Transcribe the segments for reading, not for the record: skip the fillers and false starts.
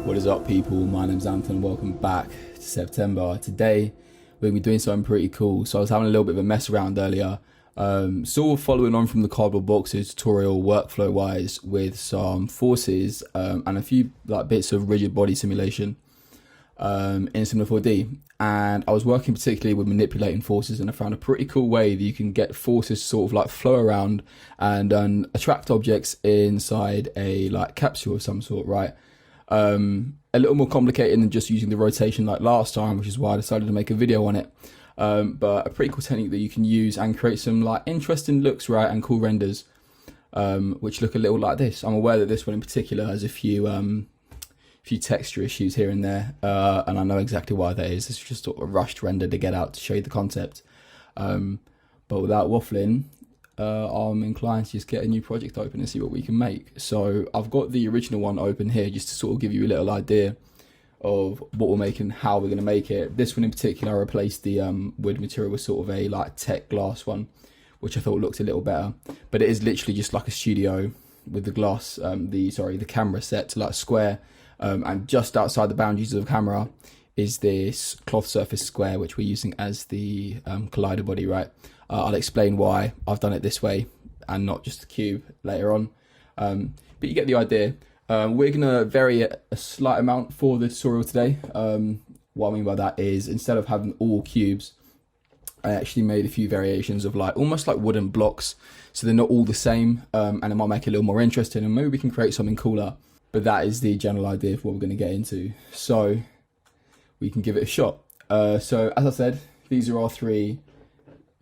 What is up, people? My name's Anton. Welcome back to September. Today we're going to be doing something pretty cool. So I was having a little bit of a mess around earlier, sort of following on from the cardboard boxes tutorial workflow wise with some forces and a few bits of rigid body simulation in Cinema 4D. And I was working particularly with manipulating forces, and I found a pretty cool way that you can get forces sort of flow around and attract objects inside a capsule of some sort, right? A little more complicated than just using the rotation like last time, which is why I decided to make a video on it. But a pretty cool technique that you can use and create some interesting looks, right, and cool renders, which look a little like this. I'm aware that this one in particular has a few texture issues here and there, and I know exactly why that is. It's just sort of a rushed render to get out to show you the concept. But without waffling, I'm inclined to just get a new project open and see what we can make. So I've got the original one open here just to sort of give you a little idea of what we're making and how we're going to make it. This one in particular, I replaced the wood material with sort of a tech glass one, which I thought looked a little better. But it is literally just like a studio with the glass, the camera set to square, and just outside the boundaries of the camera is this cloth surface square, which we're using as the collider body, right? I'll explain why I've done it this way and not just the cube later on. But you get the idea. We're going to vary it a slight amount for the tutorial today. What I mean by that is, instead of having all cubes, I actually made a few variations of almost like wooden blocks. So they're not all the same, and it might make it a little more interesting, and maybe we can create something cooler. But that is the general idea of what we're going to get into. So we can give it a shot. So as I said, these are our three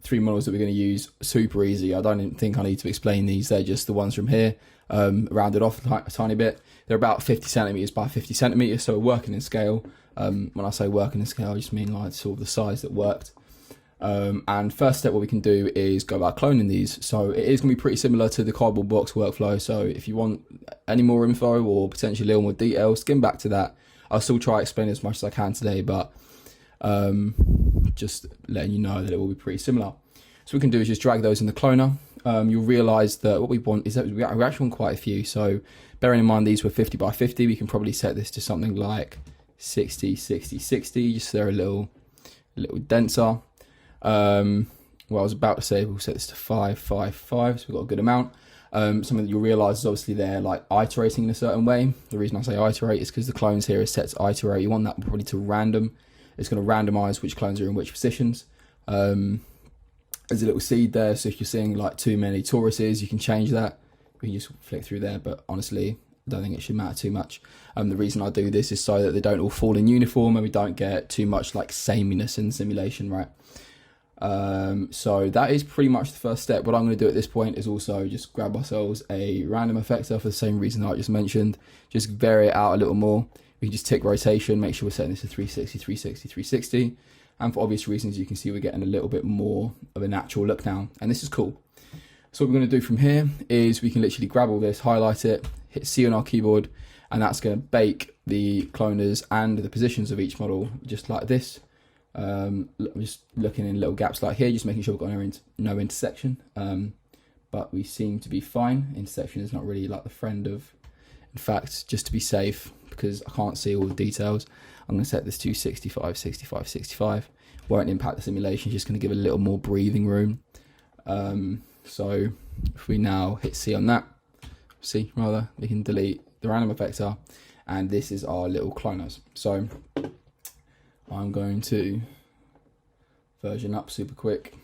models that we're going to use. Super easy. I don't even think I need to explain these. They're just the ones from here, rounded off a tiny bit. They're about 50 centimeters by 50 centimeters, so we're working in scale. When I say working in scale, I just mean sort of the size that worked. And first step, what we can do is go about cloning these. So it is going to be pretty similar to the cardboard box workflow. So if you want any more info or potentially a little more detail, skim back to that. I'll still try to explain as much as I can today, but just letting you know that it will be pretty similar. So what we can do is just drag those in the cloner. You'll realize that what we want is that we actually want quite a few. So bearing in mind these were 50 by 50, we can probably set this to something like 60, 60, 60, just so they're a little denser. Well, I was about to say we'll set this to 5, 5, 5, so we've got a good amount. Something that you'll realize is obviously they're iterating in a certain way. The reason I say iterate is because the clones here is set to iterate. You want that probably to random. It's going to randomize which clones are in which positions. There's a little seed there, so if you're seeing too many Tauruses, you can change that. We can just flick through there, but honestly, I don't think it should matter too much. The reason I do this is so that they don't all fall in uniform and we don't get too much sameness in simulation, right? So that is pretty much the first step. What I'm going to do at this point is also just grab ourselves a random effector for the same reason that I just mentioned. Just vary it out a little more. We can just tick rotation, make sure we're setting this to 360, 360, 360. And for obvious reasons, you can see we're getting a little bit more of a natural look now. And this is cool. So what we're going to do from here is we can literally grab all this, highlight it, hit C on our keyboard, and that's going to bake the cloners and the positions of each model just like this. I'm just looking in little gaps here, just making sure we've got no intersection. But we seem to be fine. Intersection is not really the friend of. In fact, just to be safe, because I can't see all the details, I'm going to set this to 65, 65, 65. Won't impact the simulation, just going to give it a little more breathing room. So if we now hit C on that, we can delete the random effector, and this is our little cloners. So I'm going to version up super quick,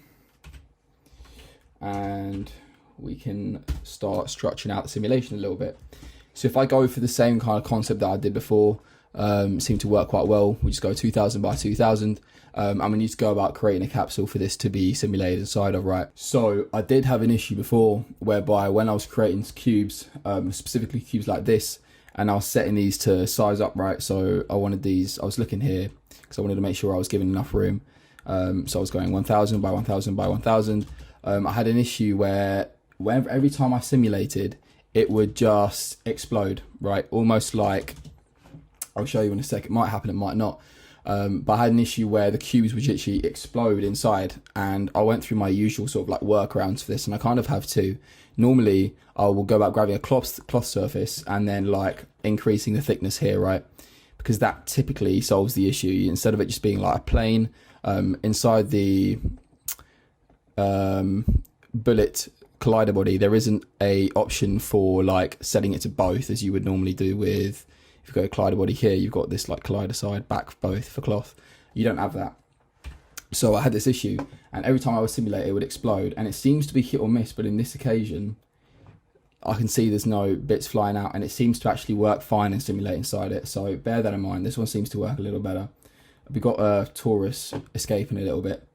and we can start structuring out the simulation a little bit. So if I go for the same kind of concept that I did before, seemed to work quite well. We just go 2000 by 2000. And we need to go about creating a capsule for this to be simulated inside of, right? So I did have an issue before whereby when I was creating cubes, specifically cubes like this, and I was setting these to size up, right? So I was looking here because I wanted to make sure I was giving enough room. So I was going 1000 by 1000 by 1000. I had an issue where every time I simulated, it would just explode, right? Almost like, I'll show you in a sec, it might happen, it might not. But I had an issue where the cubes would literally explode inside, and I went through my usual sort of workarounds for this, and I kind of have to. Normally, I will go about grabbing a cloth surface and then increasing the thickness here, right? because that typically solves the issue. Instead of it just being like a plane, inside the bullet collider body, there isn't a option for like setting it to both as you would normally do with, if you go to collider body here, you've got this like collider side, back both for cloth. You don't have that. So I had this issue, and every time I would simulate, it would explode, and it seems to be hit or miss, but in this occasion, I can see there's no bits flying out, and it seems to actually work fine and simulate inside it. So bear that in mind. This one seems to work a little better. We've got a Taurus escaping a little bit.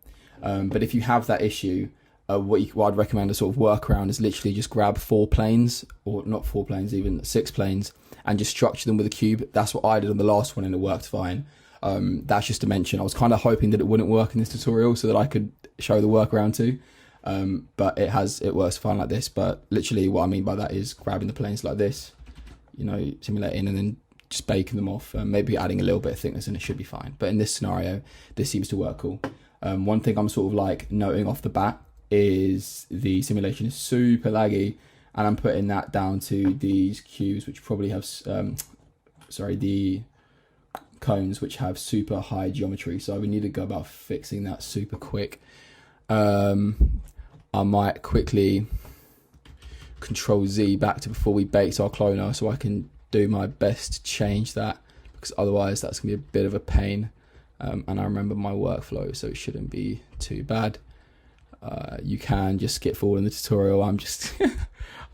But if you have that issue, what I'd recommend a sort of workaround is literally just grab 4 planes, or not 4 planes, even 6 planes, and just structure them with a cube. That's what I did on the last one, and it worked fine. That's just to mention. I was kind of hoping that it wouldn't work in this tutorial so that I could show the workaround too. But it works fine like this. But literally what I mean by that is grabbing the planes like this, you know, simulating, and then just baking them off, maybe adding a little bit of thickness, and it should be fine. But in this scenario, this seems to work cool. One thing I'm sort of like noting off the bat is the simulation is super laggy, and I'm putting that down to these cubes, which probably have, the cones, which have super high geometry. So we need to go about fixing that super quick. I might quickly Control Z back to before we baked our cloner, so I can do my best to change that, because otherwise that's gonna be a bit of a pain. And I remember my workflow, so it shouldn't be too bad. You can just skip forward in the tutorial. I'm just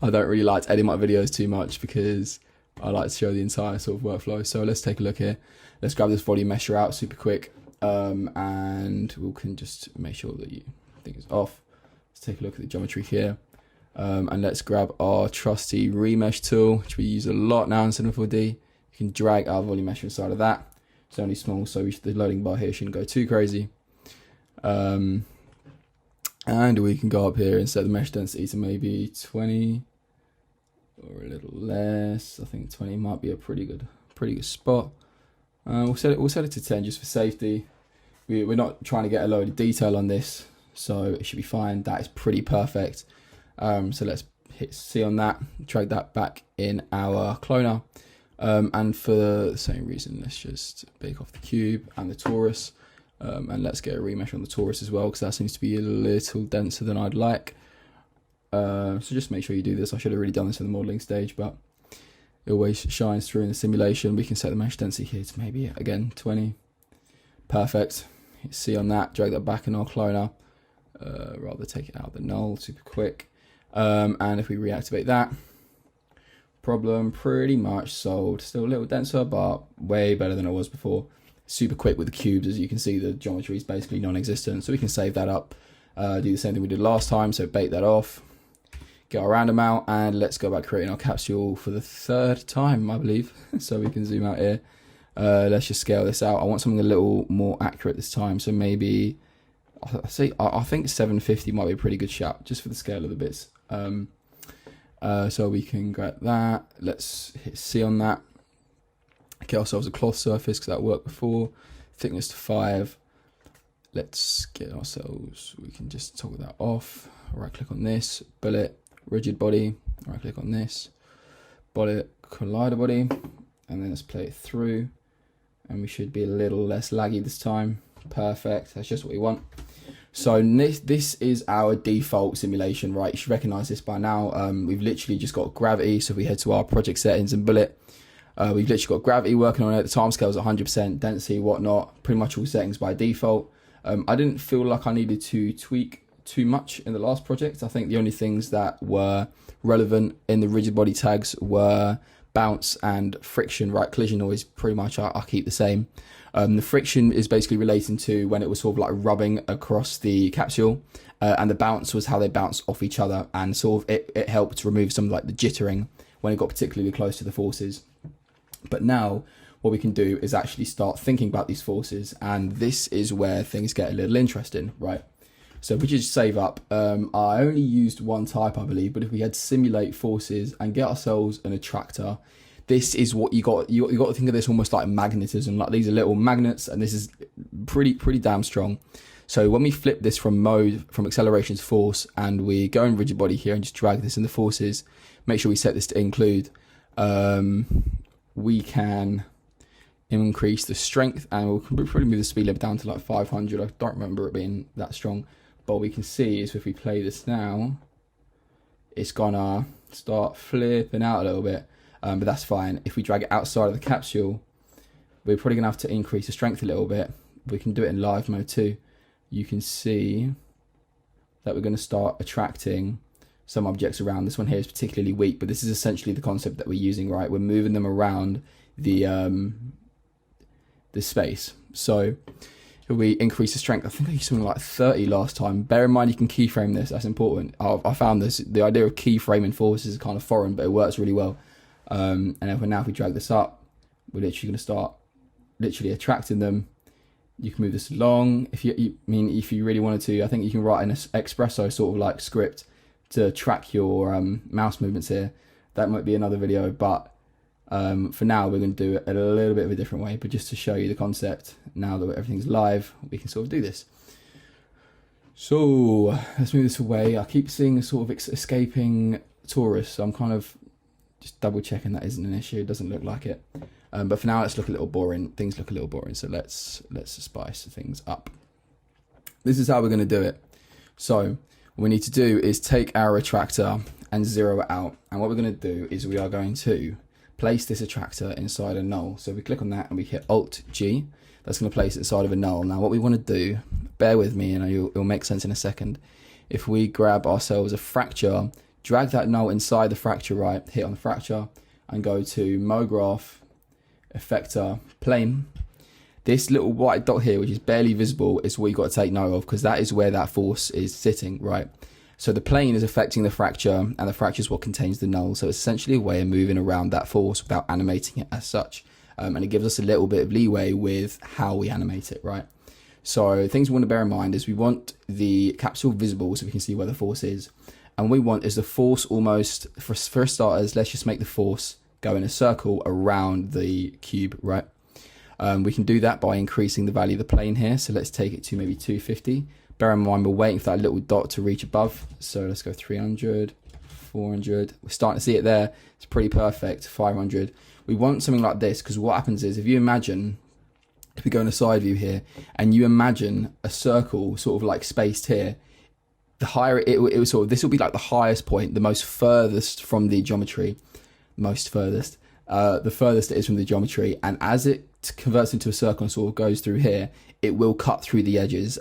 I don't really like to edit my videos too much because I like to show the entire sort of workflow. So let's take a look here. Let's grab this volume measure out super quick, and we can just make sure that think it's off. Let's take a look at the geometry here, and let's grab our trusty remesh tool, which we use a lot now in Cinema 4D. You can drag our volume measure inside of that. It's only small, so the loading bar here shouldn't go too crazy. And we can go up here and set the mesh density to maybe 20 or a little less. I think 20 might be a pretty good spot. We'll set it to 10 just for safety. We're not trying to get a load of detail on this, so it should be fine. That is pretty perfect. So let's hit C on that, drag that back in our cloner. And for the same reason, let's just bake off the cube and the Taurus. And let's get a remesh on the Taurus as well, because that seems to be a little denser than I'd like. So just make sure you do this. I should have really done this in the modeling stage, but it always shines through in the simulation. We can set the mesh density here to maybe, again, 20. Perfect. Hit C on that, drag that back in our cloner. Rather take it out of the null super quick. And if we reactivate that, problem pretty much solved. Still a little denser, but way better than it was before. Super quick with the cubes. As you can see, the geometry is basically non-existent, so we can save that up, do the same thing we did last time, so bake that off, get our random out, and let's go back creating our capsule for the 3rd time, I believe. So we can zoom out here. Let's just scale this out. I want something a little more accurate this time, so maybe I think 750 might be a pretty good shout just for the scale of the bits. So we can grab that, let's hit C on that, get ourselves a cloth surface because that worked before, thickness to 5. Let's get ourselves, we can just toggle that off, right click on this, bullet, rigid body, right click on this, bullet, collider body, and then let's play it through, and we should be a little less laggy this time. Perfect, that's just what we want. So this is our default simulation, right? You should recognize this by now. We've literally just got gravity. So if we head to our project settings and bullet, we've literally got gravity working on it. The timescale is 100%, density, whatnot, pretty much all settings by default. I didn't feel like I needed to tweak too much in the last project. I think the only things that were relevant in the rigid body tags were bounce and friction, right? Collision noise, pretty much I keep the same. The friction is basically relating to when it was sort of like rubbing across the capsule, and the bounce was how they bounced off each other, and sort of it helped remove some of like the jittering when it got particularly close to the forces. But now what we can do is actually start thinking about these forces, and this is where things get a little interesting, right? So if we just save up, I only used one type, I believe, but if we had simulate forces and get ourselves an attractor, this is what you got to think of this almost like magnetism. Like these are little magnets, and this is pretty damn strong. So when we flip this from acceleration to force, and we go in rigid body here and just drag this in the forces, make sure we set this to include, we can increase the strength, and we'll probably move the speed limit down to like 500. I don't remember it being that strong, but what we can see is if we play this now, it's gonna start flipping out a little bit, but that's fine. If we drag it outside of the capsule, we're probably gonna have to increase the strength a little bit. We can do it in live mode too. You can see that we're gonna start attracting some objects around. This one here is particularly weak, but this is essentially the concept that we're using, right? We're moving them around the space. So if we increase the strength, I think I used something like 30 last time. Bear in mind you can keyframe this, that's important. I found this, the idea of keyframing forces is kind of foreign, but it works really well. And if we drag this up, we're literally going to start literally attracting them. You can move this along. If you really wanted to, I think you can write an espresso sort of like script to track your mouse movements here. That might be another video, but for now we're going to do it a little bit of a different way, but just to show you the concept. Now that everything's live, we can sort of do this. So let's move this away. I keep seeing a sort of escaping tourist, so I'm kind of just double checking that isn't an issue. It doesn't look like it, but for now let's look a little boring. Things look a little boring, so let's spice things up. This is how we're going to do it. So what we need to do is take our attractor and zero it out, and what we're going to do is we are going to place this attractor inside a null. So we click on that and we hit Alt G. That's going to place it inside of a null. Now what we want to do, bear with me and it'll make sense in a second. If we grab ourselves a fracture, drag that null inside the fracture, right, hit on the fracture and go to MoGraph, Effector, Plane. This little white dot here, which is barely visible, is what you've got to take note of, because that is where that force is sitting, right? So the plane is affecting the fracture, and the fracture is what contains the null. So it's essentially a way of moving around that force without animating it as such. And it gives us a little bit of leeway with how we animate it, right? So things we want to bear in mind is we want the capsule visible so we can see where the force is. And what we want is the force almost, for starters, let's just make the force go in a circle around the cube, right? We can do that by increasing the value of the plane here. So let's take it to maybe 250. Bear in mind we're waiting for that little dot to reach above. So let's go 300, 400. We're starting to see it there. It's pretty perfect. 500. We want something like this, because what happens is, if you imagine, if we go in a side view here and you imagine a circle sort of like spaced here, the higher it was sort of, this will be like the highest point, the most furthest from the geometry, the furthest it is from the geometry. And as it converts into a circle and sort of goes through here, it will cut through the edges.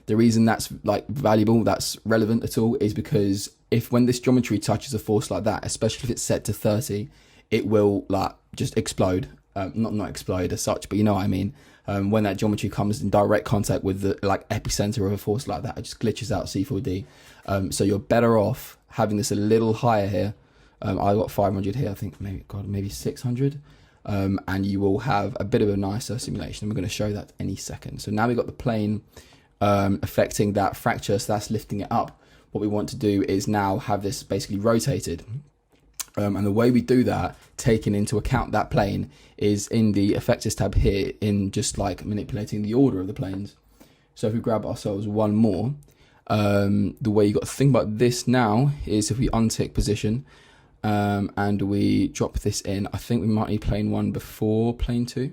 The reason that's like valuable, that's relevant at all, is because when this geometry touches a force like that, especially if it's set to 30, it will like just explode. Not explode as such, but you know what I mean. When that geometry comes in direct contact with the like epicenter of a force like that, it just glitches out C4D. So you're better off having this a little higher here. I got 500 here, I think maybe 600. And you will have a bit of a nicer simulation. We're going to show that any second. So now we've got the plane affecting that fracture, so that's lifting it up. What we want to do is now have this basically rotated. And the way we do that, taking into account that plane, is in the effectors tab here, in just like manipulating the order of the planes. So if we grab ourselves one more, the way you got to think about this now is if we untick position, and we drop this in, I think we might need plane 1 before plane 2,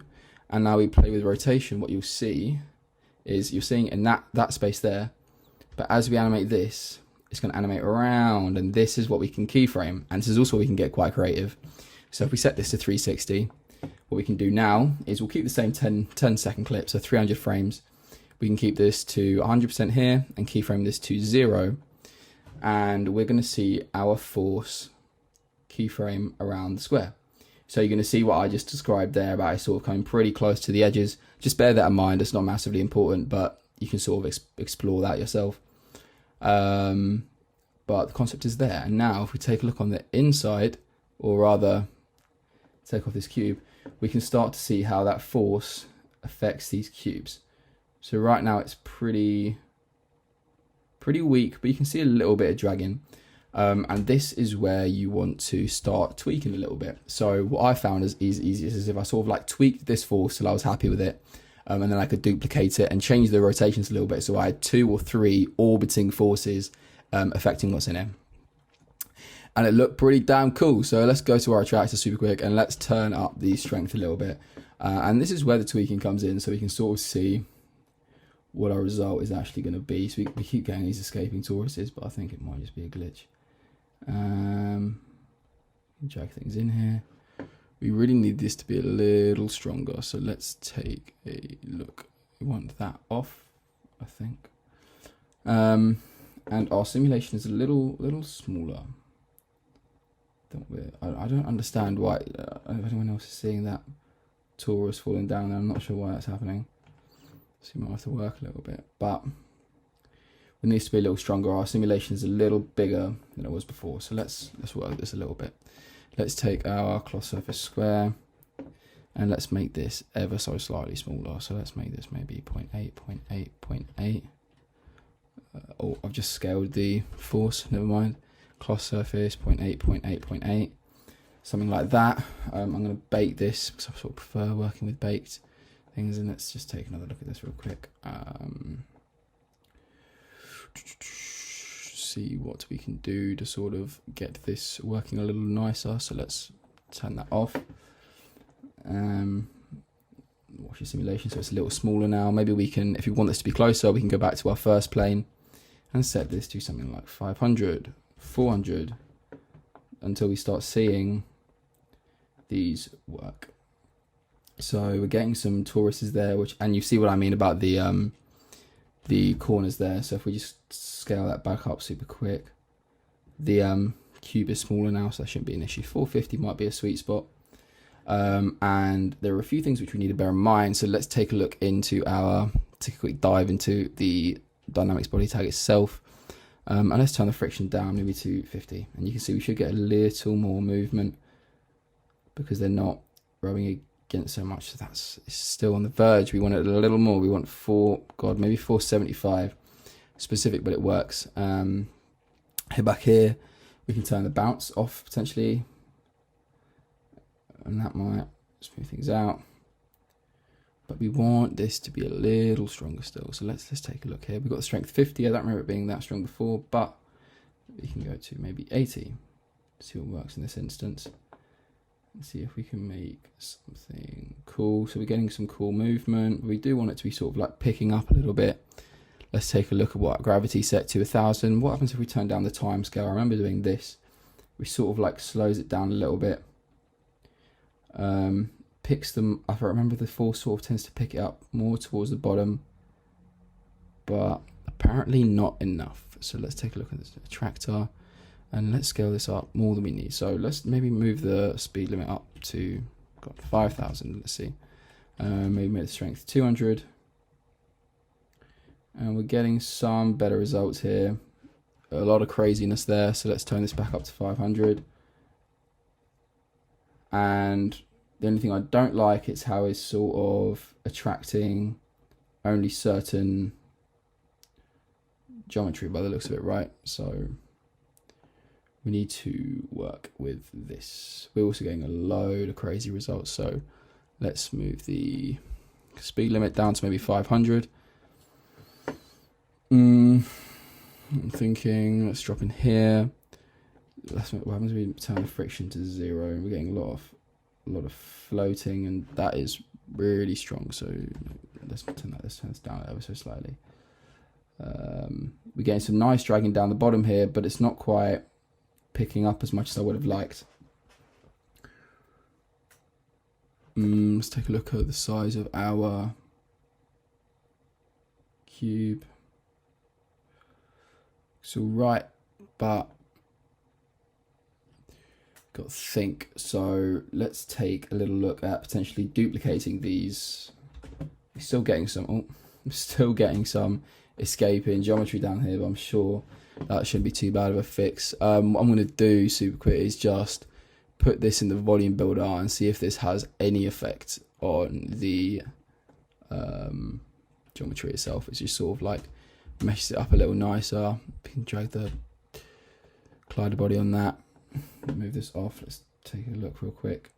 and now we play with rotation. What you'll see is you're seeing in that space there, but as we animate this, it's going to animate around, and this is what we can keyframe, and this is also where we can get quite creative. So if we set this to 360, what we can do now is we'll keep the same 10 second clip, so 300 frames. We can keep this to 100% here and keyframe this to 0, and we're going to see our force keyframe around the square. So you're going to see what I just described there about it sort of coming pretty close to the edges. Just bear that in mind. It's not massively important, but you can sort of explore that yourself. But the concept is there. And now if we take a look on the inside, or rather take off this cube, we can start to see how that force affects these cubes. So right now it's pretty weak, but you can see a little bit of dragging. And this is where you want to start tweaking a little bit. So what I found is easiest is if I sort of like tweaked this force till I was happy with it, and then I could duplicate it and change the rotations a little bit. So I had 2 or 3 orbiting forces affecting what's in it. And it looked pretty damn cool. So let's go to our attractor super quick and let's turn up the strength a little bit. And this is where the tweaking comes in, so we can sort of see what our result is actually going to be. So we keep getting these escaping toruses, but I think it might just be a glitch. Drag things in here. We really need this to be a little stronger, so let's take a look. We want that off, I think. And our simulation is a little smaller. I don't understand why. If anyone else is seeing that torus falling down there, I'm not sure why that's happening. So you might have to work a little bit, but it needs to be a little stronger. Our simulation is a little bigger than it was before, so let's work this a little bit. Let's take our cloth surface square and let's make this ever so slightly smaller. So let's make this maybe 0.8, 0.8, 0.8. Oh, I've just scaled the force, never mind. Cloth surface 0.8, 0.8, 0.8, something like that. I'm going to bake this because I sort of prefer working with baked things. And let's just take another look at this real quick. See what we can do to sort of get this working a little nicer. So let's turn that off. Watch your simulation so it's a little smaller now. Maybe we can, if we want this to be closer, we can go back to our first plane and set this to something like 500, 400 until we start seeing these work. So we're getting some toruses there, and you see what I mean about the corners there. So if we just scale that back up super quick, the cube is smaller now, so that shouldn't be an issue. 450 might be a sweet spot. And there are a few things which we need to bear in mind. So let's take a look into take a quick dive into the dynamics body tag itself. And let's turn the friction down maybe to 50. And you can see we should get a little more movement because they're not rowing against so much. So it's still on the verge. We want it a little more. We want maybe 475 specific, but it works. Head back here. We can turn the bounce off potentially. And that might smooth things out. But we want this to be a little stronger still. So let's take a look here. We've got the strength 50. I don't remember it being that strong before, but we can go to maybe 80. See what works in this instance. Let's see if we can make something cool. So we're getting some cool movement. We do want it to be sort of like picking up a little bit. Let's take a look at what gravity set to 1000. What happens if we turn down the time scale? I remember doing this. We sort of like slows it down a little bit. Picks them up. I remember the force sort of tends to pick it up more towards the bottom, but apparently not enough. So let's take a look at this attractor and let's scale this up more than we need. So let's maybe move the speed limit up to 5,000. Let's see. Maybe make the strength 200. And we're getting some better results here. A lot of craziness there. So let's turn this back up to 500. And the only thing I don't like is how it's sort of attracting only certain geometry by the looks of it, right? So we need to work with this. We're also getting a load of crazy results. So let's move the speed limit down to maybe 500. I'm thinking let's drop in here. What happens if we turn the friction to 0? We're getting a lot of floating, and that is really strong. So let's turn this down ever so slightly. We're getting some nice dragging down the bottom here, but it's not quite picking up as much as I would have liked. Let's take a look at the size of our cube. It's all right, but got to think. So let's take a little look at potentially duplicating these. We're still getting some. I'm still getting some escaping geometry down here, but I'm sure that shouldn't be too bad of a fix. What I'm going to do super quick is just put this in the volume builder and see if this has any effect on the geometry itself. It's just sort of like meshes it up a little nicer. You can drag the collider body on that. Move this off. Let's take a look real quick.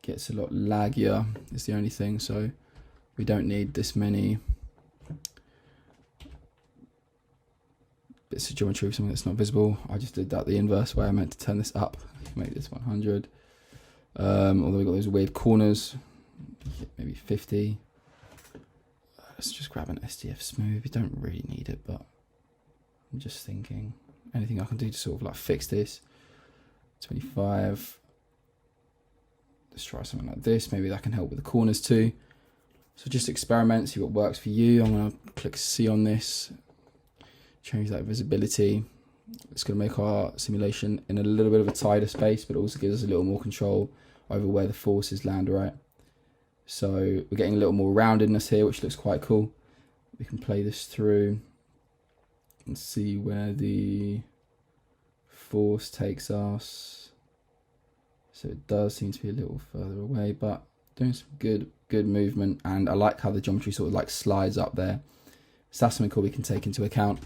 Gets a lot laggier is the only thing, so we don't need this many bits of geometry with something that's not visible. I just did that the inverse way. I meant to turn this up. Make this 100. Although we've got those weird corners, maybe 50. Let's just grab an SDF smooth. We don't really need it, but I'm just thinking anything I can do to sort of like fix this. 25. Let's try something like this. Maybe that can help with the corners too. So just experiment, see what works for you. I'm going to click C on this, change that visibility. It's going to make our simulation in a little bit of a tighter space, but also gives us a little more control over where the forces land, right? So we're getting a little more roundedness here, which looks quite cool. We can play this through and see where the force takes us. So it does seem to be a little further away, but doing some good movement, and I like how the geometry sort of like slides up there. So that's something cool we can take into account.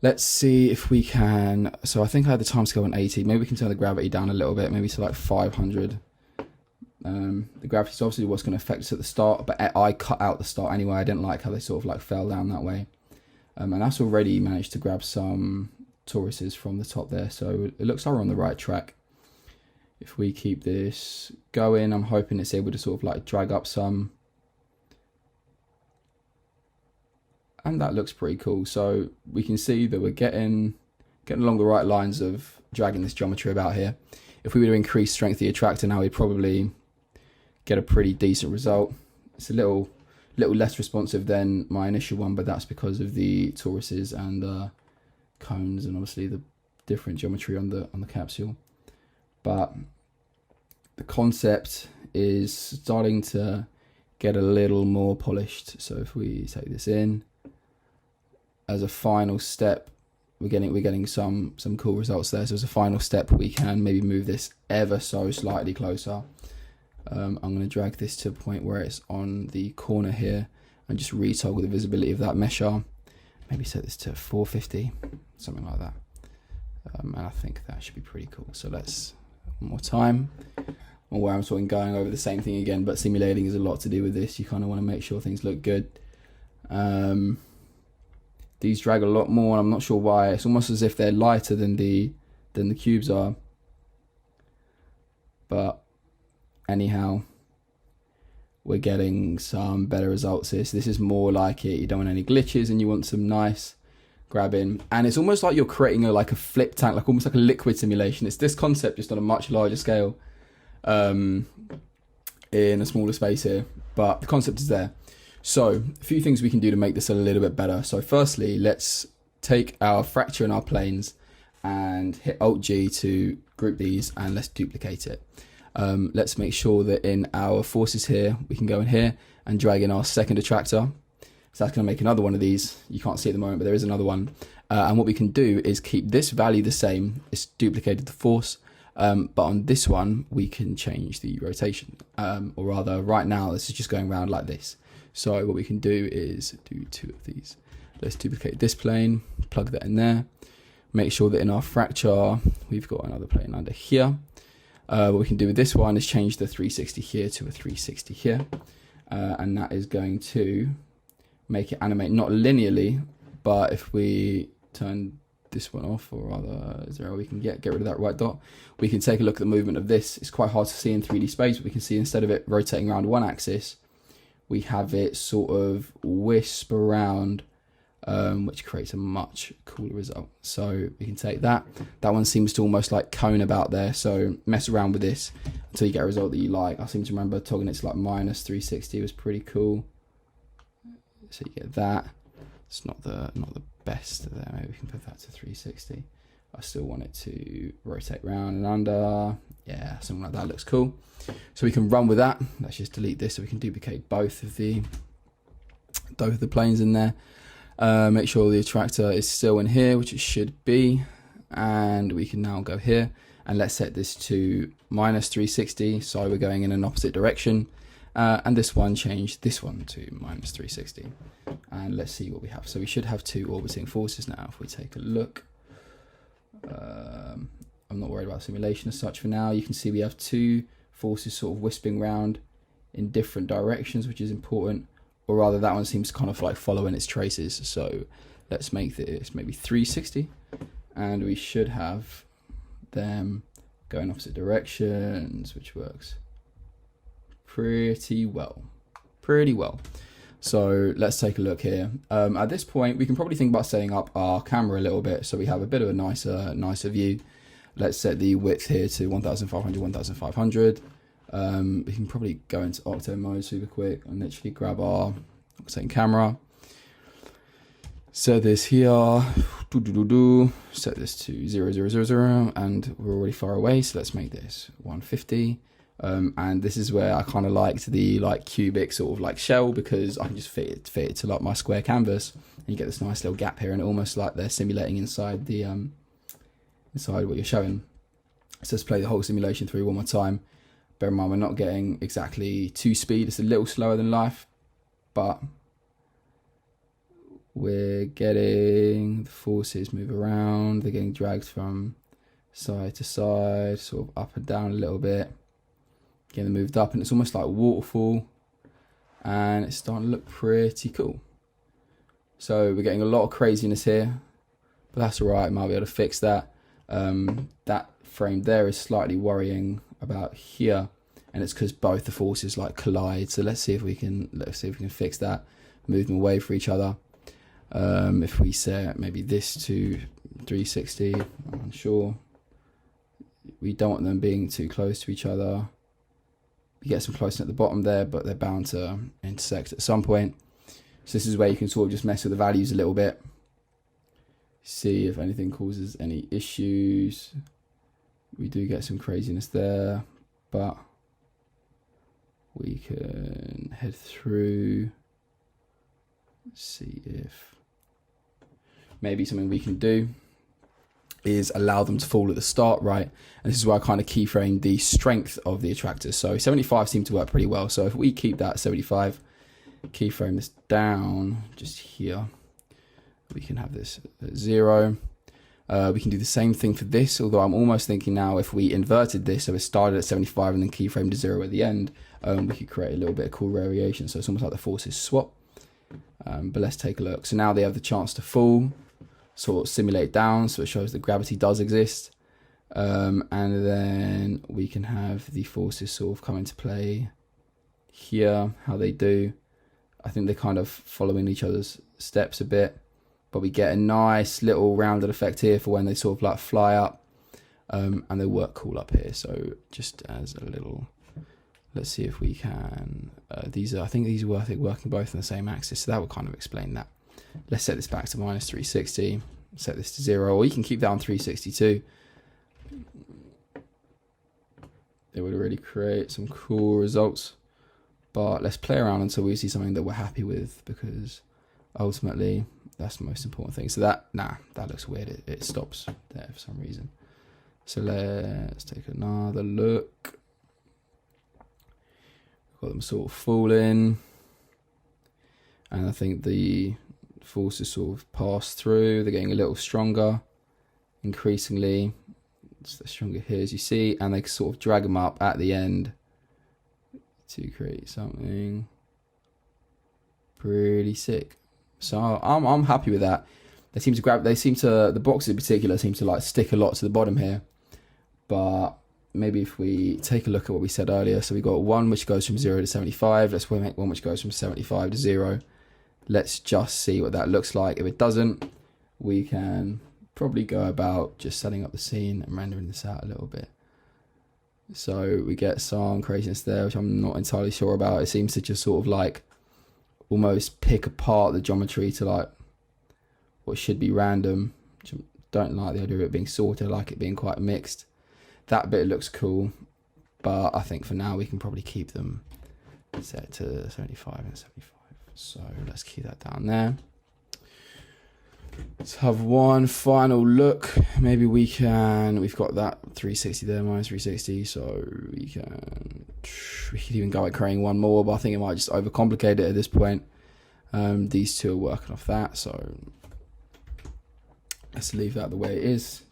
Let's see if we can. So I think I had the time scale on 80. Maybe we can turn the gravity down a little bit, maybe to like 500. The gravity is obviously what's going to affect us at the start, but I cut out the start anyway. I didn't like how they sort of like fell down that way. And that's already managed to grab some toruses from the top there, so it looks like we're on the right track. If we keep this going, I'm hoping it's able to sort of like drag up some. And that looks pretty cool. So we can see that we're getting along the right lines of dragging this geometry about here. If we were to increase strength of the attractor now, we'd probably get a pretty decent result. It's a little less responsive than my initial one, but that's because of the toruses and cones and obviously the different geometry on the capsule. But the concept is starting to get a little more polished. So if we take this in as a final step, we're getting some cool results there. So as a final step, we can maybe move this ever so slightly closer. I'm going to drag this to a point where it's on the corner here and just retoggle the visibility of that mesh arm. Maybe set this to 450, something like that. And I think that should be pretty cool. So let's one more time. Where I'm sort of going over the same thing again, but simulating is a lot to do with this. You kind of want to make sure things look good. These drag a lot more, and I'm not sure why. It's almost as if they're lighter than the cubes are. But anyhow, we're getting some better results here. So this is more like it. You don't want any glitches, and you want some nice grabbing. And it's almost like you're creating like a flip tank, like almost like a liquid simulation. It's this concept just on a much larger scale, in a smaller space here. But the concept is there. So a few things we can do to make this a little bit better. So firstly, let's take our fracture and our planes and hit Alt-G to group these, and let's duplicate it. Let's make sure that in our forces here, we can go in here and drag in our second attractor. So that's going to make another one of these. You can't see at the moment, but there is another one. And what we can do is keep this value the same. It's duplicated the force. But on this one, we can change the rotation. Or rather, right now, this is just going around like this. So what we can do is do two of these. Let's duplicate this plane, plug that in there. Make sure that in our fracture, we've got another plane under here. What we can do with this one is change the 360 here to a 360 here. And that is going to make it animate not linearly, but if we turn this one off, or rather 0, we can get rid of that right dot. We can take a look at the movement of this. It's quite hard to see in 3D space, but we can see instead of it rotating around one axis, we have it sort of wisp around, which creates a much cooler result. So we can take that. That one seems to almost like cone about there. So mess around with this until you get a result that you like. I seem to remember toggling it to like minus 360 was pretty cool. So you get that. It's not the best there. Maybe we can put that to 360. I still want it to rotate round and under. Yeah, something like that looks cool. So we can run with that. Let's just delete this so we can duplicate both of the planes in there. Make sure the attractor is still in here, which it should be. And we can now go here and let's set this to minus 360. So we're going in an opposite direction. And this one, change this one to minus 360. And let's see what we have. So we should have two orbiting forces now. If we take a look, I'm not worried about simulation as such for now. You can see we have two forces sort of wisping round in different directions, which is important. Or rather, that one seems kind of like following its traces. So let's make this maybe 360. And we should have them going opposite directions, which works pretty well. So let's take a look here. At this point, we can probably think about setting up our camera a little bit so we have a bit of a nicer view. Let's set the width here to 1500, 1500. We can probably go into octo mode super quick and literally grab our same camera. Set this here, set this to 0, and we're already far away, so let's make this 150. And this is where I kind of liked the cubic sort of like shell, because I can just fit it to like my square canvas, and you get this nice little gap here, and almost like they're simulating inside the inside what you're showing. So let's play the whole simulation through one more time. Bear in mind, we're not getting exactly 2 speed, it's a little slower than life, but we're getting the forces move around, they're getting dragged from side to side, sort of up and down a little bit. Getting moved up, and it's almost like a waterfall, and it's starting to look pretty cool. So we're getting a lot of craziness here, but that's all right. Might be able to fix that. That frame there is slightly worrying about here, and it's because both the forces like collide. So let's see if we can fix that. Move them away from each other. If we set maybe this to 360, I'm unsure. We don't want them being too close to each other. You get some closeness at the bottom there, but they're bound to intersect at some point. So this is where you can sort of just mess with the values a little bit. See if anything causes any issues. We do get some craziness there, but we can head through. See if maybe something we can do is allow them to fall at the start, right? And this is where I kind of keyframe the strength of the attractors. So 75 seem to work pretty well. So if we keep that 75, keyframe this down just here, we can have this at 0. We can do the same thing for this, although I'm almost thinking now if we inverted this, so it started at 75 and then keyframed to 0 at the end, we could create a little bit of cool variation. So it's almost like the forces swap. But let's take a look. So now they have the chance to fall, sort of simulate down, so it shows that gravity does exist. And then we can have the forces sort of come into play here, how they do. I think they're kind of following each other's steps a bit, but we get a nice little rounded effect here for when they sort of like fly up, and they work cool up here. So just as a little, let's see if we can, I think these are working both on the same axis, so that would kind of explain that. Let's set this back to -360, set this to 0, or you can keep that on 362. It would really create some cool results, but let's play around until we see something that we're happy with, because ultimately that's the most important thing. So that looks weird, it stops there for some reason. So let's take another look. Got them sort of falling, and I think the forces sort of pass through. They're getting a little stronger increasingly. It's the stronger here, as you see, and they sort of drag them up at the end to create something pretty sick. So I'm happy with that. The boxes in particular seem to like stick a lot to the bottom here, but maybe if we take a look at what we said earlier, so we got one which goes from 0 to 75. Let's make one which goes from 75 to 0. Let's just see what that looks like. If it doesn't, we can probably go about just setting up the scene and rendering this out a little bit. So we get some craziness there, which I'm not entirely sure about. It seems to just sort of like almost pick apart the geometry to like what should be random. Which I don't like the idea of it being sorted. I like it being quite mixed. That bit looks cool, but I think for now we can probably keep them set to 75 and 75. So let's keep that down there. Let's have one final look. Maybe we've got that 360 there, -360, so we could even go at creating one more, but I think it might just overcomplicate it at this point. These two are working off that, so let's leave that the way it is.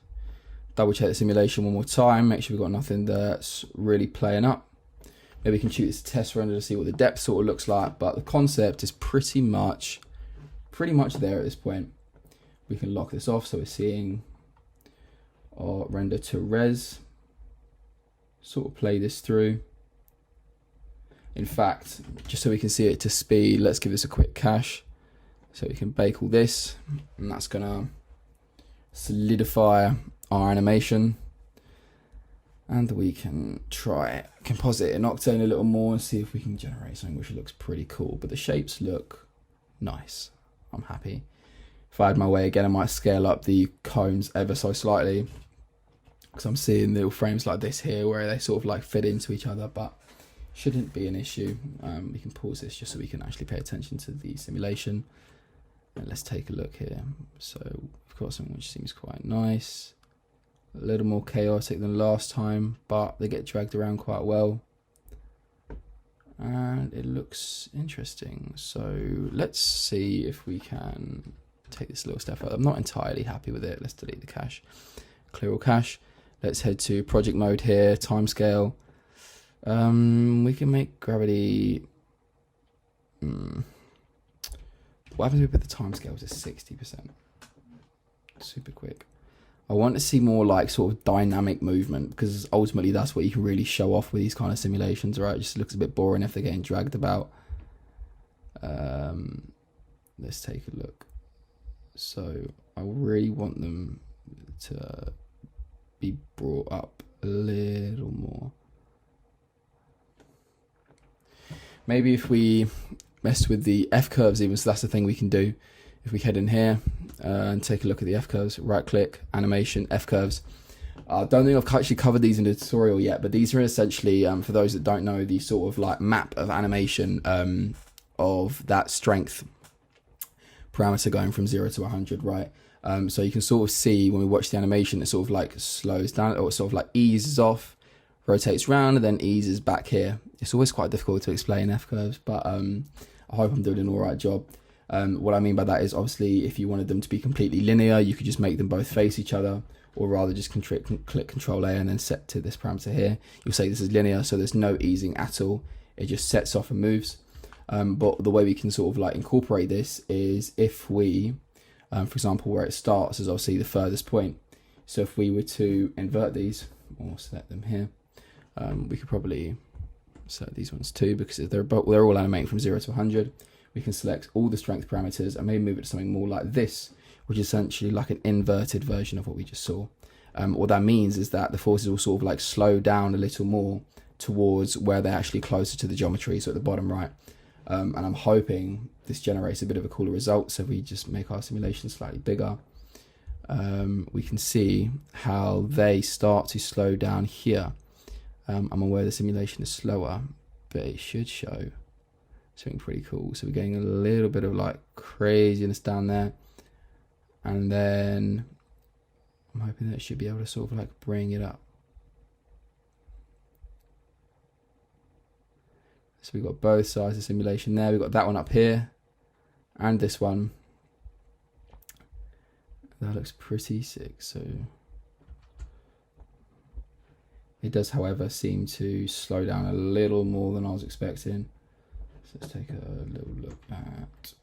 Double check the simulation one more time, make sure we've got nothing that's really playing up. Maybe we can shoot this test render to see what the depth sort of looks like, but the concept is pretty much there at this point. We can lock this off, so we're seeing our render to res. sort of play this through. In fact, just so we can see it to speed, let's give this a quick cache so we can bake all this, and that's gonna solidify our animation. And we can try composite in Octane a little more and see if we can generate something which looks pretty cool. But the shapes look nice. I'm happy. If I had my way again, I might scale up the cones ever so slightly, because I'm seeing little frames like this here where they sort of like fit into each other, but shouldn't be an issue. We can pause this just so we can actually pay attention to the simulation. And let's take a look here. So we've got something which seems quite nice. A little more chaotic than last time, but they get dragged around quite well. And it looks interesting. So let's see if we can take this little step out. I'm not entirely happy with it. Let's delete the cache. Clear all cache. Let's head to project mode here, timescale. We can make gravity. What happens if we put the timescale to 60%? Super quick. I want to see more like sort of dynamic movement, because ultimately that's what you can really show off with these kind of simulations, right? It just looks a bit boring if they're getting dragged about. Let's take a look. So I really want them to be brought up a little more. Maybe if we mess with the F curves even, so that's the thing we can do. If we head in here and take a look at the F curves, right click, animation, F curves. I don't think I've actually covered these in the tutorial yet, but these are essentially, for those that don't know, the sort of like map of animation of that strength parameter going from 0 to 100, right? So you can sort of see when we watch the animation, it sort of like slows down, or it sort of like eases off, rotates around, and then eases back here. It's always quite difficult to explain F curves, but I hope I'm doing an all right job. What I mean by that is, obviously, if you wanted them to be completely linear, you could just make them both face each other, or rather just click Control A and then set to this parameter here. You'll say this is linear, so there's no easing at all. It just sets off and moves. But the way we can sort of like incorporate this is if we, for example, where it starts is obviously the furthest point. So if we were to invert these, or select them here, we could probably select these ones too, because they're all animating from 0 to 100. We can select all the strength parameters and maybe move it to something more like this, which is essentially like an inverted version of what we just saw. What that means is that the forces will sort of like slow down a little more towards where they're actually closer to the geometry, so at the bottom right. And I'm hoping this generates a bit of a cooler result. So if we just make our simulation slightly bigger, we can see how they start to slow down here. I'm aware the simulation is slower, but it should show something pretty cool. So we're getting a little bit of like craziness down there, and then I'm hoping that it should be able to sort of like bring it up. So we've got both sides of the simulation there. We've got that one up here and this one. That looks pretty sick. So it does, however, seem to slow down a little more than I was expecting. So let's take a little look at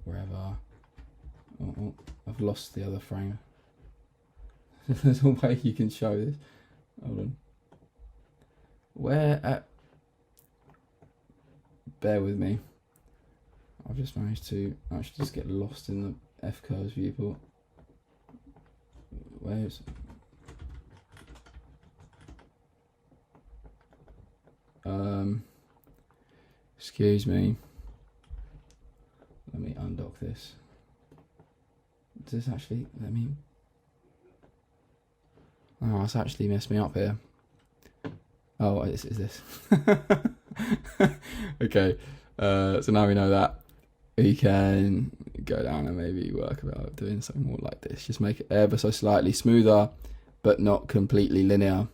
wherever. Oh, I've lost the other frame. There's a way you can show this. Hold on. Where at? Bear with me. I've just managed to actually just get lost in the F curves viewport. Where's? Excuse me. Let me undock this. Does this actually let me? Oh, it's actually messed me up here. Oh, is this? Okay, so now we know that we can go down and maybe work about doing something more like this. Just make it ever so slightly smoother, but not completely linear.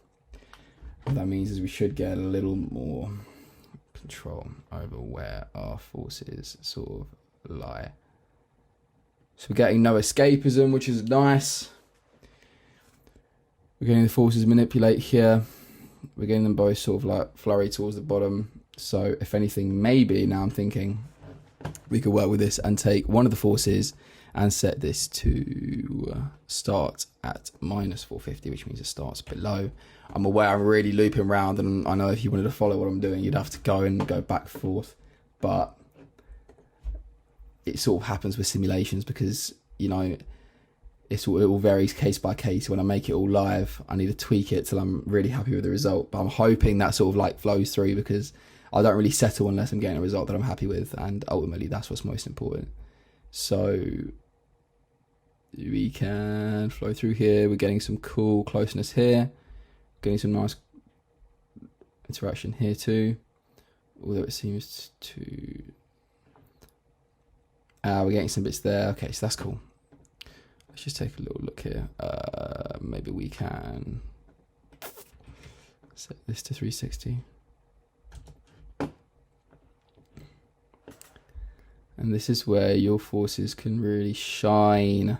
What that means is we should get a little more control over where our forces sort of lie. So we're getting no escapism, which is nice. We're getting the forces manipulate here. We're getting them both sort of like flurry towards the bottom. So if anything, maybe now I'm thinking we could work with this and take one of the forces and set this to start at minus 450, which means it starts below. I'm aware I'm really looping around, and I know if you wanted to follow what I'm doing, you'd have to go back and forth, but it sort of happens with simulations because, you know, it all varies case by case. When I make it all live, I need to tweak it till I'm really happy with the result, but I'm hoping that sort of like flows through, because I don't really settle unless I'm getting a result that I'm happy with, and ultimately that's what's most important. So we can flow through here. We're getting some cool closeness here, getting some nice interaction here too, although it seems to we're getting some bits there. Okay, so that's cool. Let's just take a little look here. Maybe we can set this to 360. And this is where your forces can really shine.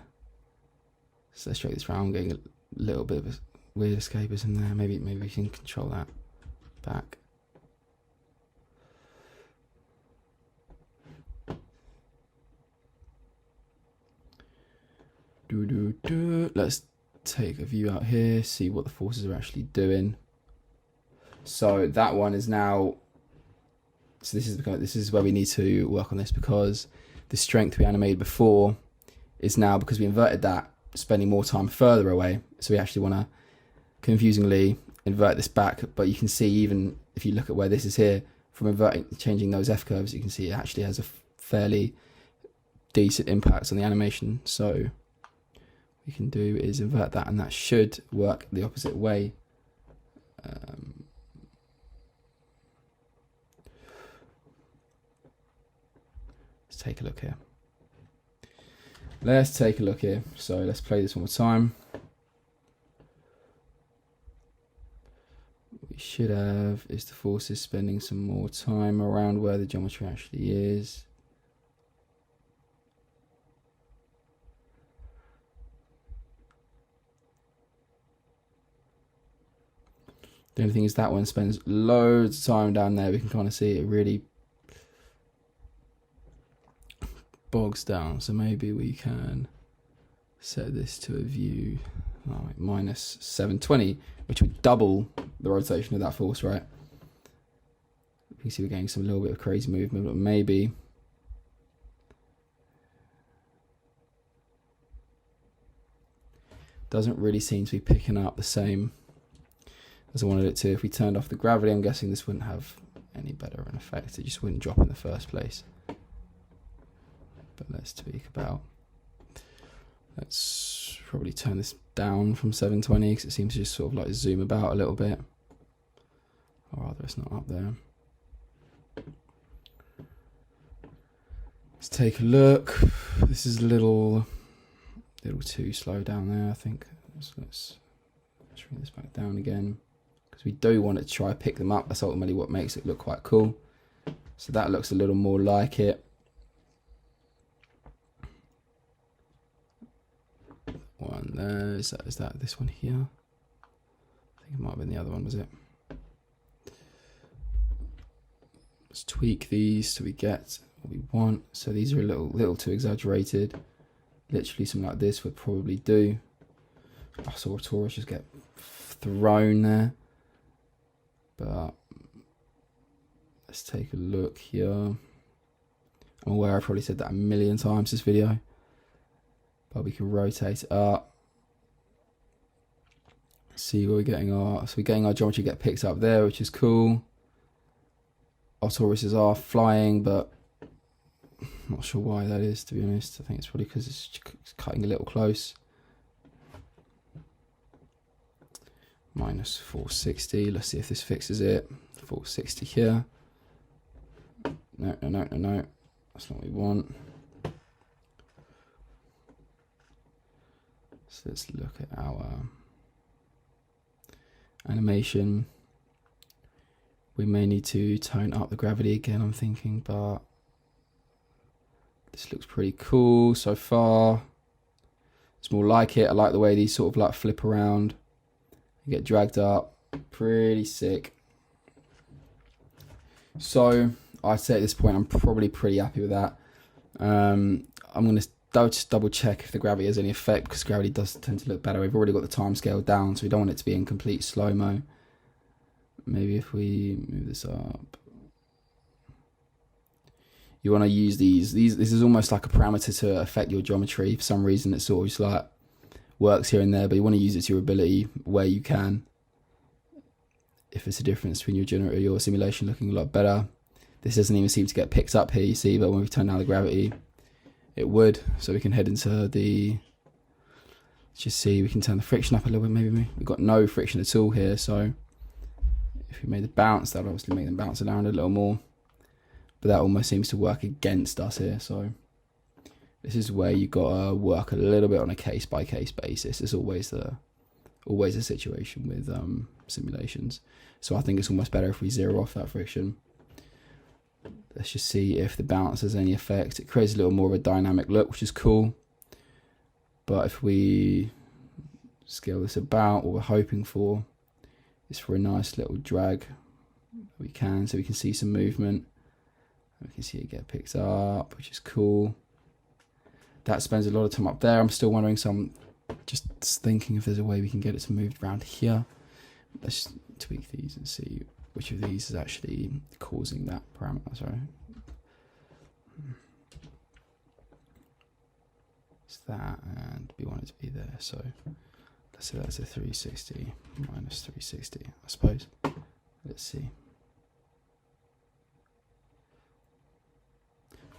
So let's drag this around. I'm getting a little bit of a weird escapism there. Maybe we can control that back. Let's take a view out here, see what the forces are actually doing. So that one is now, so this is where we need to work on this, because the strength we animated before is now, because we inverted that, spending more time further away. So we actually want to confusingly invert this back, but you can see, even if you look at where this is here, from changing those F curves, you can see it actually has a fairly decent impact on the animation. So what we can do is invert that, and that should work the opposite way. Let's take a look here. Let's take a look here. So let's play this one more time. What we should have is the forces spending some more time around where the geometry actually is. The only thing is that one spends loads of time down there. We can kind of see it really bogs down. So maybe we can set this to a view minus 720, which would double the rotation of that force, right? You can see we're getting some little bit of crazy movement, but maybe doesn't really seem to be picking up the same as I wanted it to. If we turned off the gravity, I'm guessing this wouldn't have any better of an effect. It just wouldn't drop in the first place. But let's tweak about. Let's probably turn this down from 720, because it seems to just sort of like zoom about a little bit. Or rather, it's not up there. Let's take a look. This is a little too slow down there, I think. So let's bring this back down again, because we do want to try pick them up. That's ultimately what makes it look quite cool. So that looks a little more like it. One there, is that this one here? I think it might have been the other one, was it? Let's tweak these so we get what we want. So these are a little too exaggerated. Literally something like this would probably do. I saw a Taurus just get thrown there. But let's take a look here. I'm aware I probably said that a million times this video. But we can rotate it up. See where we're getting we're getting our geometry get picked up there, which is cool. Our Tauruses are flying, but I'm not sure why that is, to be honest. I think it's probably because it's cutting a little close. Minus 460. Let's see if this fixes it. 460 here. No. That's not what we want. So let's look at our animation. We may need to tone up the gravity again, I'm thinking, but this looks pretty cool so far. It's more like it. I like the way these sort of like flip around and get dragged up. Pretty sick. So I'd say at this point I'm probably pretty happy with that. I'm going to just double check if the gravity has any effect, because gravity does tend to look better. We've already got the time scale down, so we don't want it to be in complete slow-mo. Maybe if we move this up, you want to use these. This is almost like a parameter to affect your geometry. For some reason, it sort of just like works here and there, but you want to use it to your ability where you can. If it's a difference between your generator, your simulation looking a lot better. This doesn't even seem to get picked up here, you see, but when we turn down the gravity, it would. So we can head into the, let's just see, we can turn the friction up a little bit, maybe. We've got no friction at all here, so if we made the bounce, that would obviously make them bounce around a little more. But that almost seems to work against us here, so this is where you've got to work a little bit on a case-by-case basis. It's always a situation with simulations. So I think it's almost better if we zero off that friction. Let's just see if the bounce has any effect. It creates a little more of a dynamic look, which is cool. But if we scale this about, what we're hoping for is for a nice little drag. We can, so we can see some movement. We can see it get picked up, which is cool. That spends a lot of time up there. I'm still wondering, so I'm just thinking if there's a way we can get it to move around here. Let's tweak these and see which of these is actually causing that parameter. Sorry. It's that, and we want it to be there. So let's say that's a 360 minus 360, I suppose. Let's see.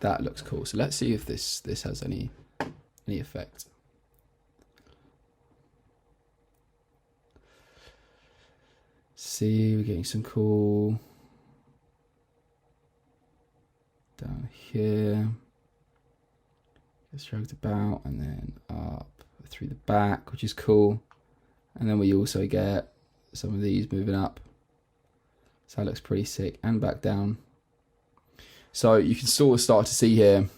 That looks cool. So let's see if this has any effect. See, we're getting some cool down here. It's dragged about and then up through the back, which is cool. And then we also get some of these moving up. So that looks pretty sick, and back down. So you can sort of start to see here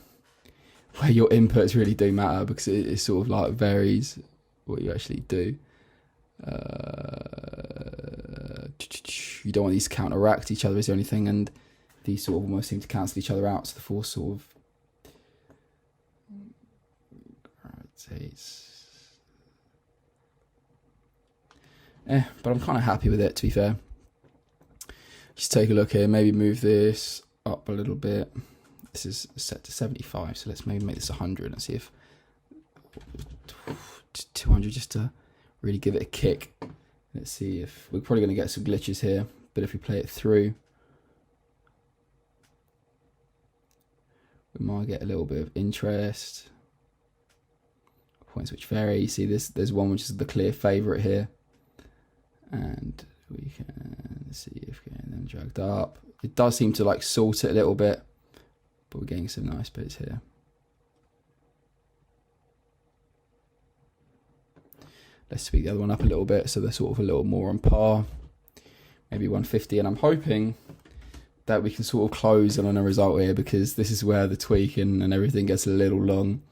where your inputs really do matter, because it sort of like varies what you actually do. You don't want these to counteract each other is the only thing, and these sort of almost seem to cancel each other out, so the force sort of rotates. But I'm kind of happy with it, to be fair. Just take a look here, maybe move this up a little bit. This is set to 75, so let's maybe make this 100 and see if 200, just to really give it a kick. Let's see if we're probably going to get some glitches here, but if we play it through, we might get a little bit of interest. Points which vary. You see this, there's one which is the clear favorite here, and we can see if getting them dragged up. It does seem to like salt it a little bit, but we're getting some nice bits here. Let's speed the other one up a little bit so they're sort of a little more on par. Maybe 150, and I'm hoping that we can sort of close on a result here, because this is where the tweaking and everything gets a little long.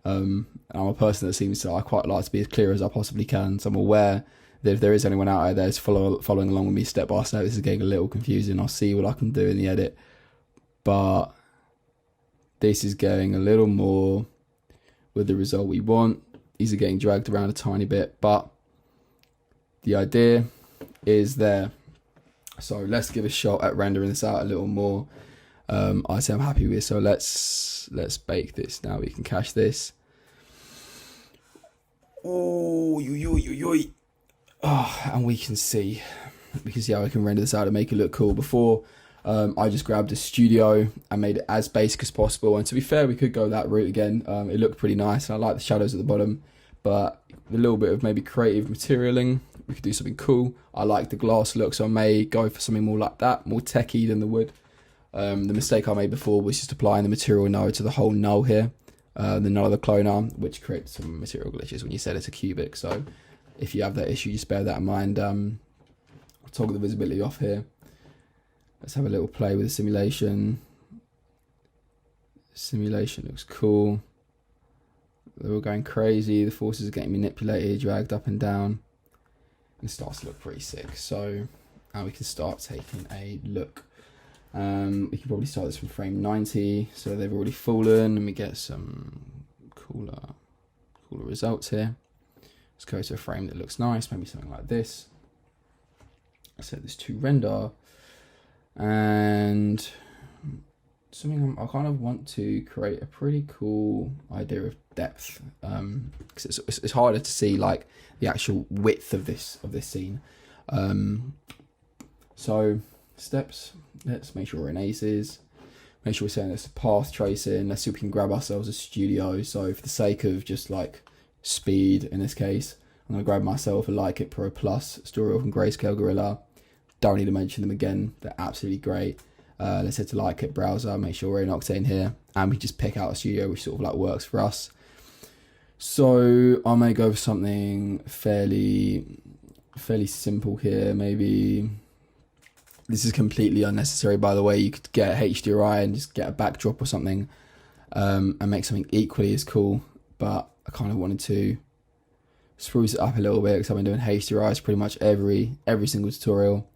I'm a person that seems to, I quite like to be as clear as I possibly can, so I'm aware that if there is anyone out there that's following along with me step by step, this is getting a little confusing. I'll see what I can do in the edit, but this is going a little more with the result we want. These are getting dragged around a tiny bit, but the idea is there. So let's give a shot at rendering this out a little more. I say I'm happy with it, so let's bake this now. We can cache this. Oh, and we can see how I can render this out and make it look cool. Before, I just grabbed a studio and made it as basic as possible. And to be fair, we could go that route again. It looked pretty nice. I like the shadows at the bottom, but a little bit of maybe creative materialing, we could do something cool. I like the glass look, so I may go for something more like that, more techie than the wood. The mistake I made before was just applying the material node to the whole null here, the null of the cloner, which creates some material glitches when you set it to cubic. So if you have that issue, just bear that in mind. I'll toggle the visibility off here. Let's have a little play with the simulation. Simulation looks cool. They're all going crazy. The forces are getting manipulated, dragged up and down. It starts to look pretty sick. So now we can start taking a look. We can probably start this from frame 90. So they've already fallen, and we get some cooler results here. Let's go to a frame that looks nice, maybe something like this. Set this to render, and something I kind of want to create a pretty cool idea of depth, because it's harder to see like the actual width of this scene. So steps, let's make sure we're in aces, make sure we're setting this path tracing. Let's see if we can grab ourselves a studio. So for the sake of just like speed in this case, I'm gonna grab myself a Like It Pro Plus Story from Grayscale Gorilla. Don't need to mention them again, they're absolutely great. Let's head to Like It browser, make sure we're in Octane here, and we just pick out a studio which sort of like works for us. So I may go for something fairly simple here. Maybe this is completely unnecessary, by the way. You could get HDRI and just get a backdrop or something, and make something equally as cool. But I kind of wanted to spruce it up a little bit because I've been doing HDRIs pretty much every single tutorial.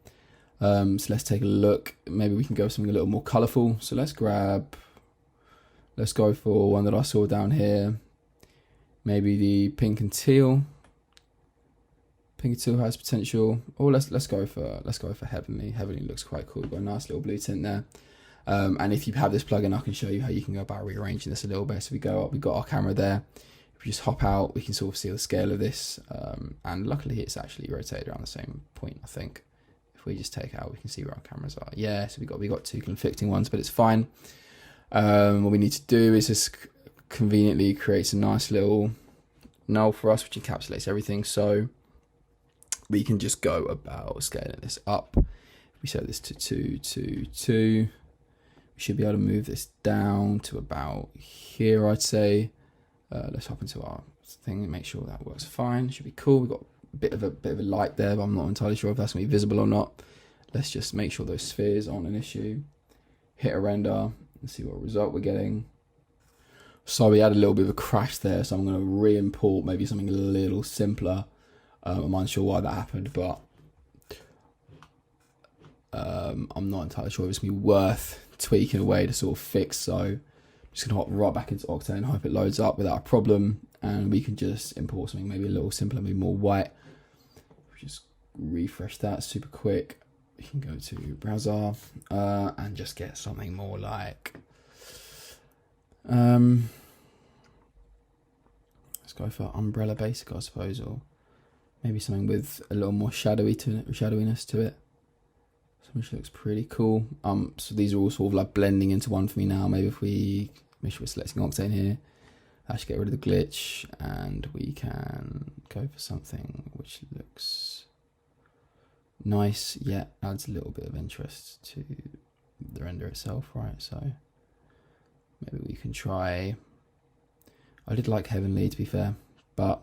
So let's take a look. Maybe we can go with something a little more colourful. So let's go for one that I saw down here. Maybe the pink and teal. Pink and teal has potential. Or let's go for heavenly. Heavenly looks quite cool. We've got a nice little blue tint there. And if you have this plugin, I can show you how you can go about rearranging this a little bit. So we go up, we've got our camera there. If we just hop out, we can sort of see the scale of this. And luckily it's actually rotated around the same point, I think. If we just take out, we can see where our cameras are. Yeah, so we got two conflicting ones, but it's fine. What we need to do is just conveniently create a nice little null for us, which encapsulates everything. So we can just go about scaling this up. If we set this to 2, 2, 2, we should be able to move this down to about here, I'd say. Let's hop into our thing and make sure that works fine. Should be cool. We've got a bit of a light there, but I'm not entirely sure if that's going to be visible or not. Let's just make sure those spheres aren't an issue. Hit a render and see what result we're getting. So we had a little bit of a crash there, so I'm going to re-import maybe something a little simpler. I'm unsure why that happened, but I'm not entirely sure if it's going to be worth tweaking away to sort of fix. So I'm just going to hop right back into Octane, hope it loads up without a problem, and we can just import something maybe a little simpler, maybe more white. Just refresh that super quick. We can go to browser and just get something more like let's go for umbrella basic, I suppose, or maybe something with a little more shadowiness to it. Something which looks pretty cool. So these are all sort of like blending into one for me now. Maybe if we make sure we're selecting Octane here, that should get rid of the glitch, and we can go for something which looks nice, yet adds a little bit of interest to the render itself, right? So maybe we can try, I did like Heavenly to be fair, but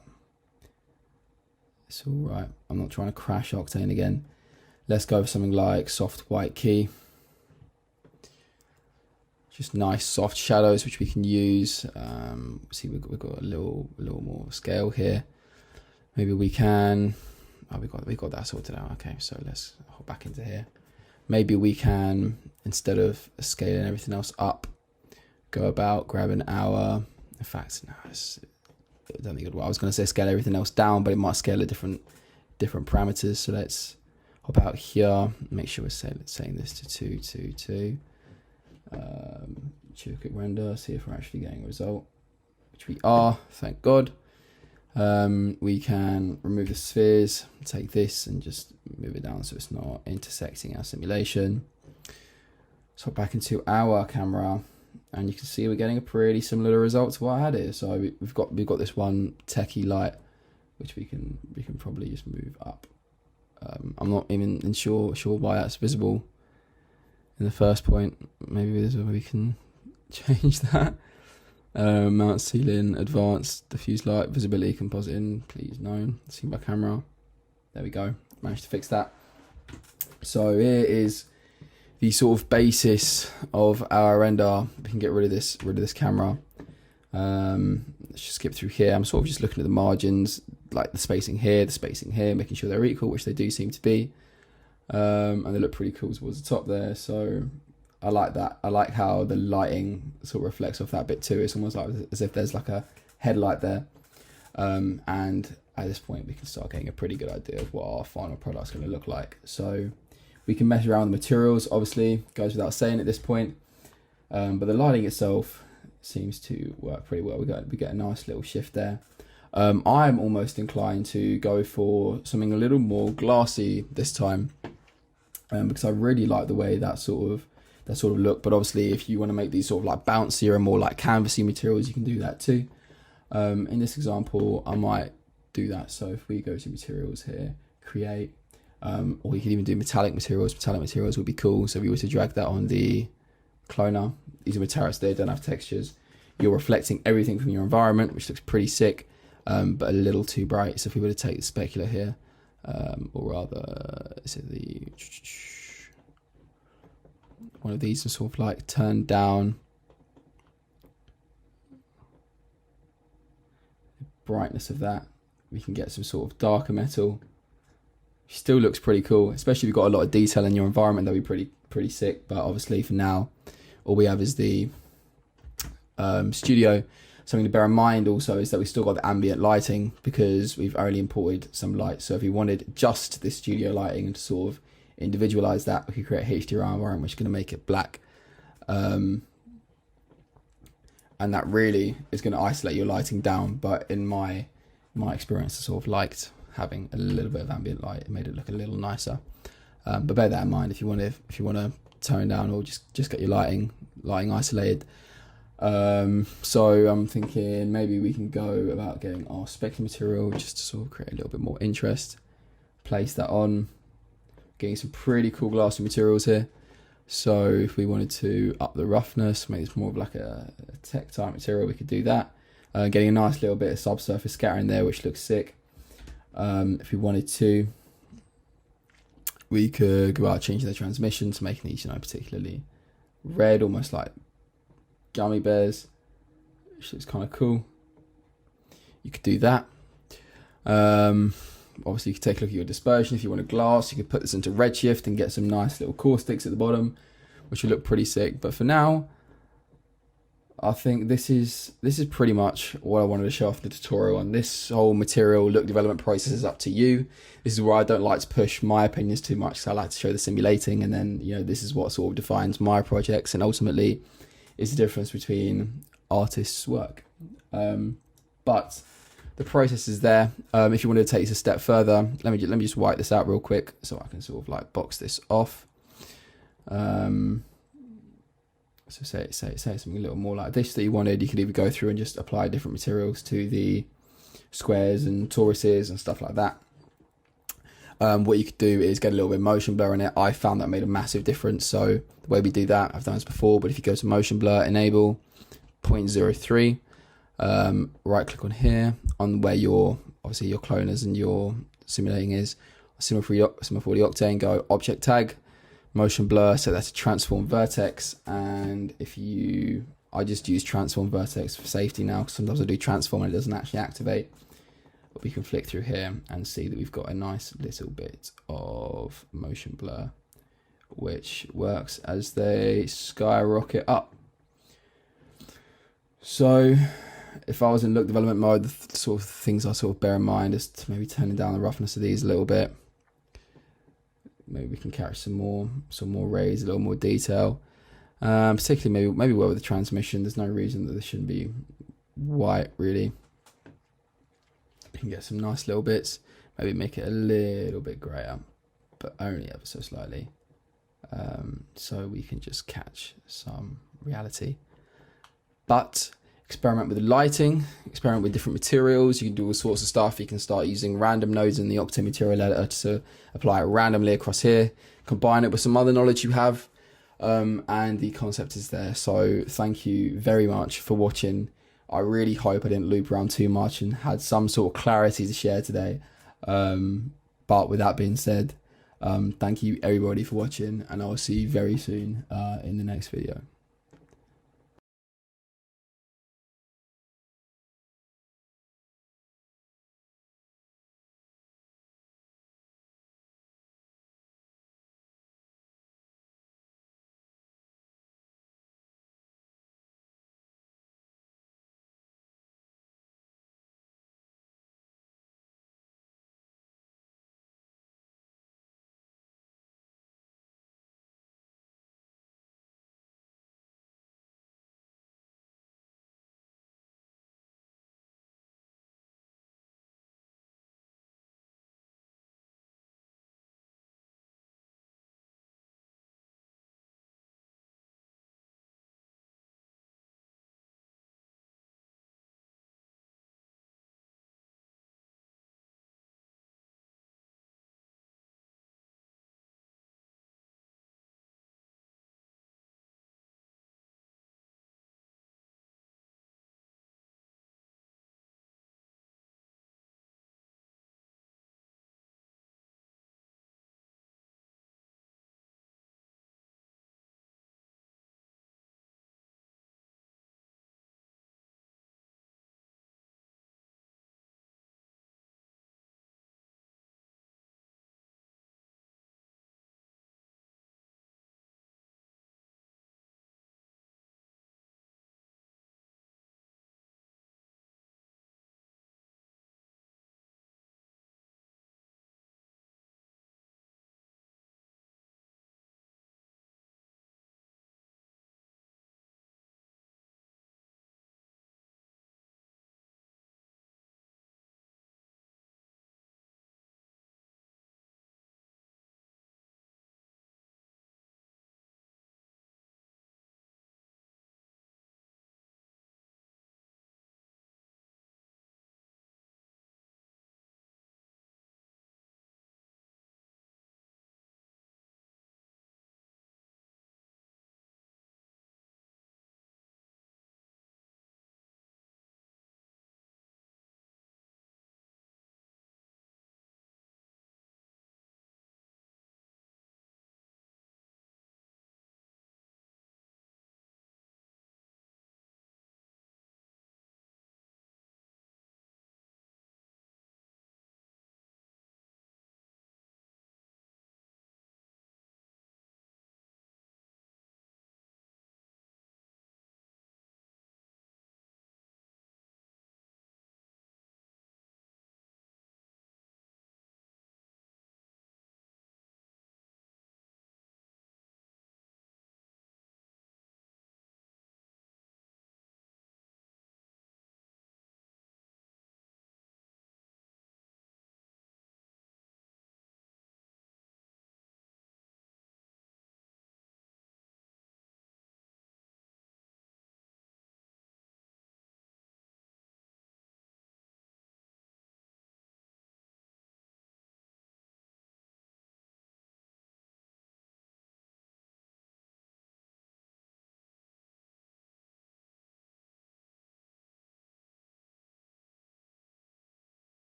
it's all right. I'm not trying to crash Octane again. Let's go for something like soft white key. Just nice soft shadows which we can use. See, we've got a little more scale here. Maybe we can. Oh, we got that sorted out. Okay, so let's hop back into here. Maybe we can, instead of scaling everything else up, go about grabbing our. In fact, no, I don't think it would. I was going to say scale everything else down, but it might scale at different parameters. So let's hop out here. Make sure we're saying this to 2, 2, 2. Do a quick render, see if we're actually getting a result, which we are, thank God. We can remove the spheres, take this and just move it down so it's not intersecting our simulation. So back into our camera, and you can see we're getting a pretty similar result to what I had here. So we've got this one techie light, which we can probably just move up. I'm not even sure why that's visible in the first point. Maybe there's a way we can change that. Mount ceiling, advanced, diffuse light, visibility, composite in, please no. See my camera. There we go. Managed to fix that. So here is the sort of basis of our render. We can get rid of this camera. Let's just skip through here. I'm sort of just looking at the margins, like the spacing here, making sure they're equal, which they do seem to be. And they look pretty cool towards the top there. So I like that. I like how the lighting sort of reflects off that bit too. It's almost like as if there's like a headlight there. And at this point, we can start getting a pretty good idea of what our final product's going to look like. So we can mess around with the materials, obviously, goes without saying at this point. But the lighting itself seems to work pretty well. We get a nice little shift there. I'm almost inclined to go for something a little more glassy this time, because I really like the way that sort of look. But obviously, if you want to make these sort of like bouncier and more like canvasy materials, you can do that too. In this example, I might do that. So if we go to materials here, create, or you can even do metallic materials. Metallic materials would be cool. So if we were to drag that on the cloner, these are metallics, they don't have textures. You're reflecting everything from your environment, which looks pretty sick. But a little too bright. So if we were to take the specular here, or rather, is it the one of these, and sort of like turn down the brightness of that, we can get some sort of darker metal. Still looks pretty cool, especially if you've got a lot of detail in your environment. That'd be pretty sick. But obviously, for now, all we have is the studio. Something to bear in mind also is that we've still got the ambient lighting because we've only imported some light. So if we wanted just this studio lighting and to sort of individualize that, we could create a HDR environment which is going to make it black. And that really is going to isolate your lighting down. But in my experience, I sort of liked having a little bit of ambient light. It made it look a little nicer. But bear that in mind if you want to tone down or just get your lighting isolated. So I'm thinking maybe we can go about getting our specular material just to sort of create a little bit more interest. Place that on, getting some pretty cool glassy materials here. So if we wanted to up the roughness, make this more of like a tech type material, we could do that. Getting a nice little bit of subsurface scattering there, which looks sick. If we wanted to, we could go out changing the transmission to making these, particularly red, almost like gummy bears, which looks kind of cool. You could do that. Obviously, you could take a look at your dispersion. If you want a glass, you could put this into redshift and get some nice little caustics at the bottom, which will look pretty sick. But for now, I think this is pretty much what I wanted to show off in the tutorial. And this whole material look development process is up to you. This is where I don't like to push my opinions too much, because I like to show the simulating, and then this is what sort of defines my projects, and ultimately is the difference between artists' work. But the process is there. If you want to take this a step further, let me just wipe this out real quick so I can sort of like box this off. So say something a little more like this that you wanted. You could either go through and just apply different materials to the squares and toruses and stuff like that. What you could do is get a little bit of motion blur in it. I found that made a massive difference. So the way we do that, I've done this before, but if you go to motion blur, enable 0.03, right click on here on where obviously your cloners and your simulating is, Cinema 40 Octane, go object tag, motion blur, so that's a transform vertex. And I just use transform vertex for safety now, because sometimes I do transform and it doesn't actually activate. But we can flick through here and see that we've got a nice little bit of motion blur, which works as they skyrocket up. So if I was in look development mode, the sort of things I sort of bear in mind is to maybe turning down the roughness of these a little bit. Maybe we can catch some more rays, a little more detail. Particularly maybe well with the transmission. There's no reason that this shouldn't be white, really. You can get some nice little bits. Maybe make it a little bit grayer, but only ever so slightly. So we can just catch some reality. But experiment with the lighting, experiment with different materials. You can do all sorts of stuff. You can start using random nodes in the Octane material editor to apply it randomly across here. Combine it with some other knowledge you have, and the concept is there. So thank you very much for watching. I really hope I didn't loop around too much and had some sort of clarity to share today. But with that being said, thank you everybody for watching, and I'll see you very soon in the next video.